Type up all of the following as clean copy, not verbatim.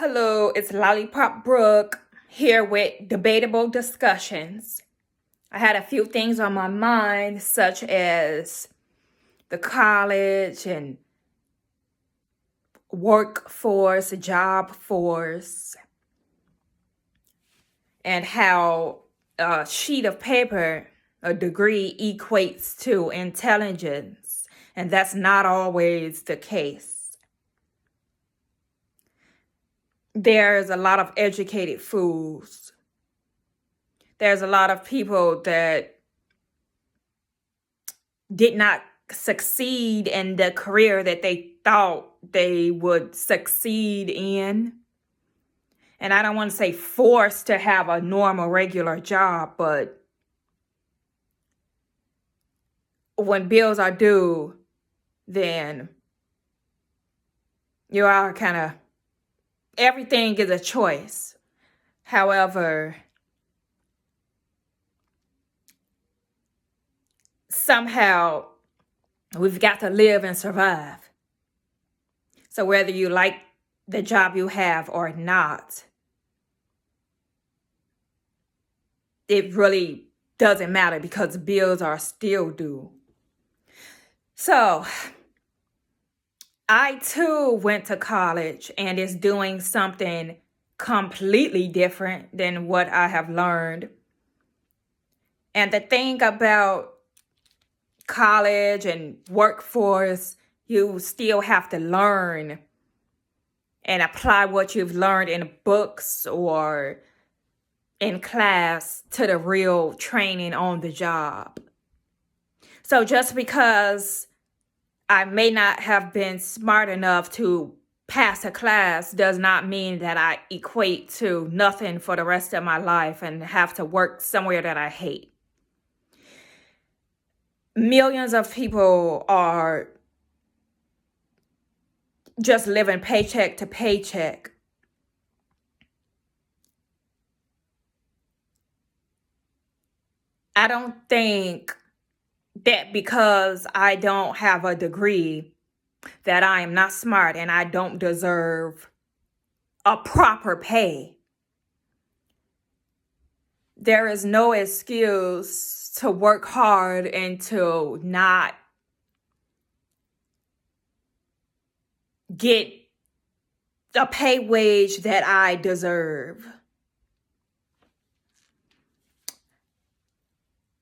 Hello, it's Lollipop Brooke here with Debatable Discussions. I had a few things on my mind, such as the college and workforce, job force, and how a sheet of paper, a degree, equates to intelligence, and that's not always the case. There's a lot of educated fools. There's a lot of people that did not succeed in the career that they thought they would succeed in. And I don't want to say forced to have a normal, regular job, but when bills are due, then you are kind of, everything is a choice. However, somehow we've got to live and survive. So whether you like the job you have or not, it really doesn't matter because bills are still due. So I too went to college and is doing something completely different than what I have learned. And the thing about college and workforce, you still have to learn and apply what you've learned in books or in class to the real training on the job. So just because I may not have been smart enough to pass a class does not mean that I equate to nothing for the rest of my life and have to work somewhere that I hate. Millions of people are just living paycheck to paycheck. I don't think that because I don't have a degree that I am not smart and I don't deserve a proper pay. There is no excuse to work hard and to not get a pay wage that I deserve.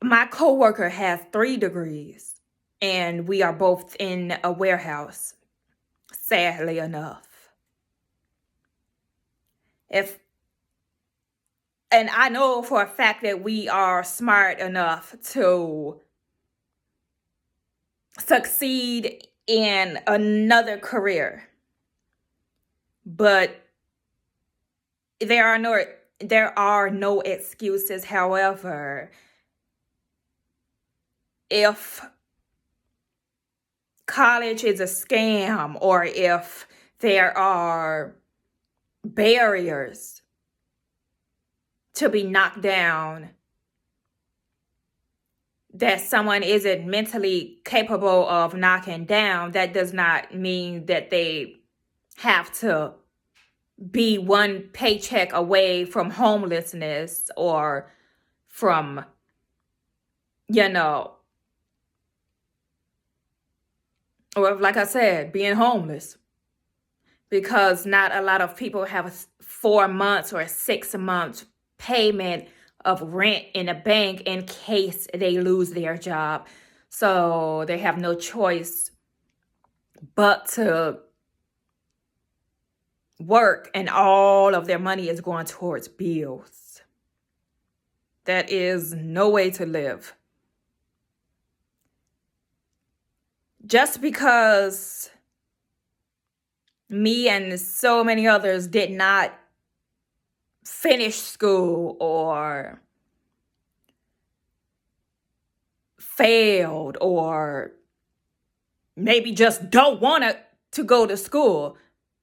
My coworker has 3 degrees, and we are both in a warehouse, sadly enough. And I know for a fact that we are smart enough to succeed in another career. But there are no excuses. However, if college is a scam or if there are barriers to be knocked down that someone isn't mentally capable of knocking down, that does not mean that they have to be one paycheck away from homelessness or from, or like I said, being homeless. Because not a lot of people have a 4 months or 6 months payment of rent in a bank in case they lose their job. So they have no choice but to work, and all of their money is going towards bills. That is no way to live. Just because me and so many others did not finish school or failed or maybe just don't want to go to school,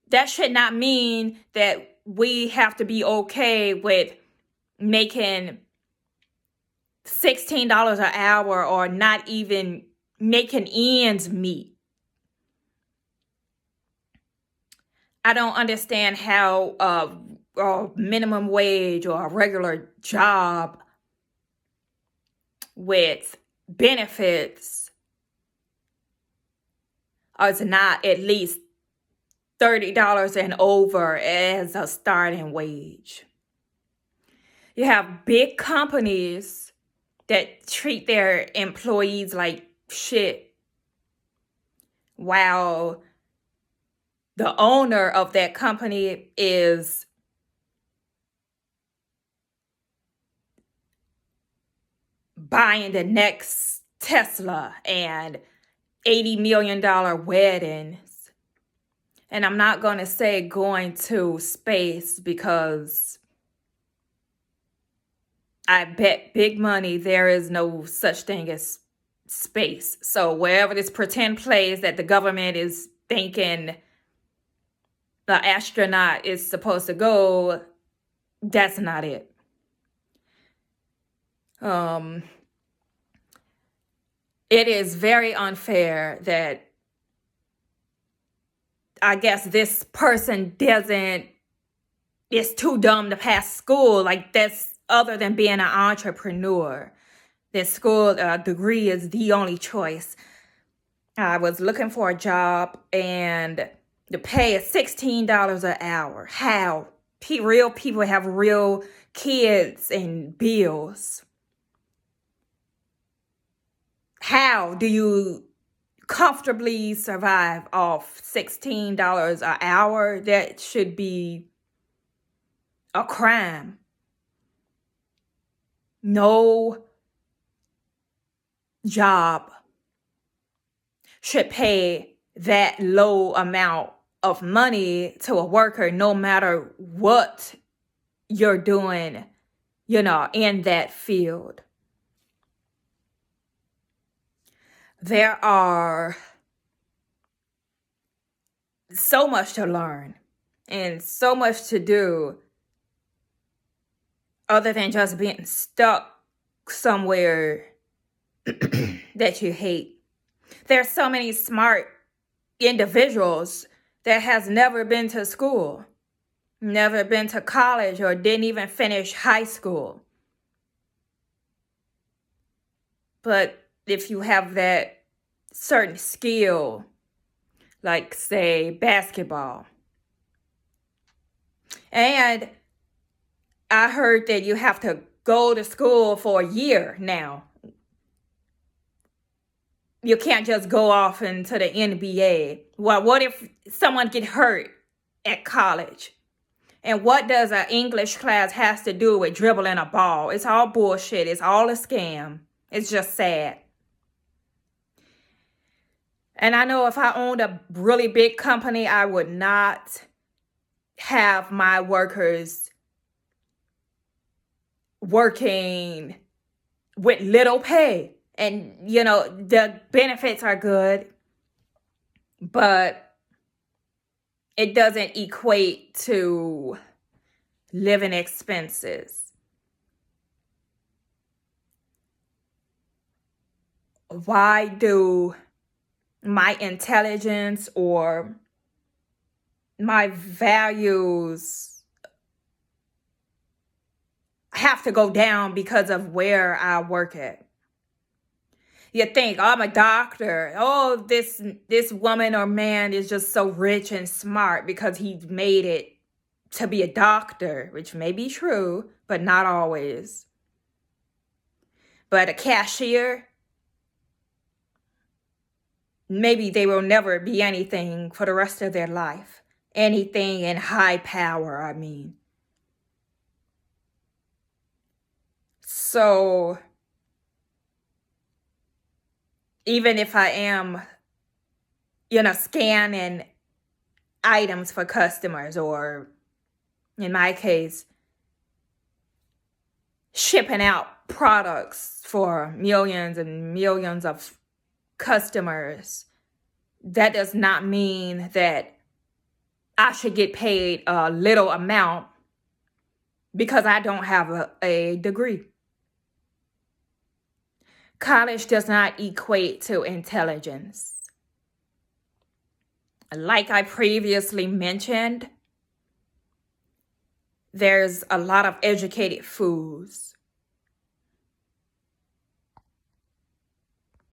that should not mean that we have to be okay with making $16 an hour or not even making ends meet. I don't understand how a minimum wage or a regular job with benefits is not at least $30 and over as a starting wage. You have big companies that treat their employees like shit, while the owner of that company is buying the next Tesla and $80 million weddings. And I'm not going to say going to space, because I bet big money there is no such thing as space. So wherever this pretend place that the government is thinking the astronaut is supposed to go, that's not it. It is very unfair that I guess this person is too dumb to pass school. Like, that's other than being an entrepreneur. This school degree is the only choice. I was looking for a job and the pay is $16 an hour. How? Real people have real kids and bills. How do you comfortably survive off $16 an hour? That should be a crime. No job should pay that low amount of money to a worker, no matter what you're doing, in that field. There are so much to learn and so much to do other than just being stuck somewhere that you hate. There's so many smart individuals that has never been to school, never been to college, or didn't even finish high school. But if you have that certain skill, like, say, basketball, and I heard that you have to go to school for a year now. You can't just go off into the NBA. Well, what if someone get hurt at college? And what does an English class has to do with dribbling a ball? It's all bullshit. It's all a scam. It's just sad. And I know if I owned a really big company, I would not have my workers working with little pay. And, the benefits are good, but it doesn't equate to living expenses. Why do my intelligence or my values have to go down because of where I work at? You think, I'm a doctor. Oh, this woman or man is just so rich and smart because he made it to be a doctor, which may be true, but not always. But a cashier, maybe they will never be anything for the rest of their life. Anything in high power, I mean. So even if I am, scanning items for customers, or in my case, shipping out products for millions and millions of customers, that does not mean that I should get paid a little amount because I don't have a degree. College does not equate to intelligence. Like I previously mentioned, there's a lot of educated fools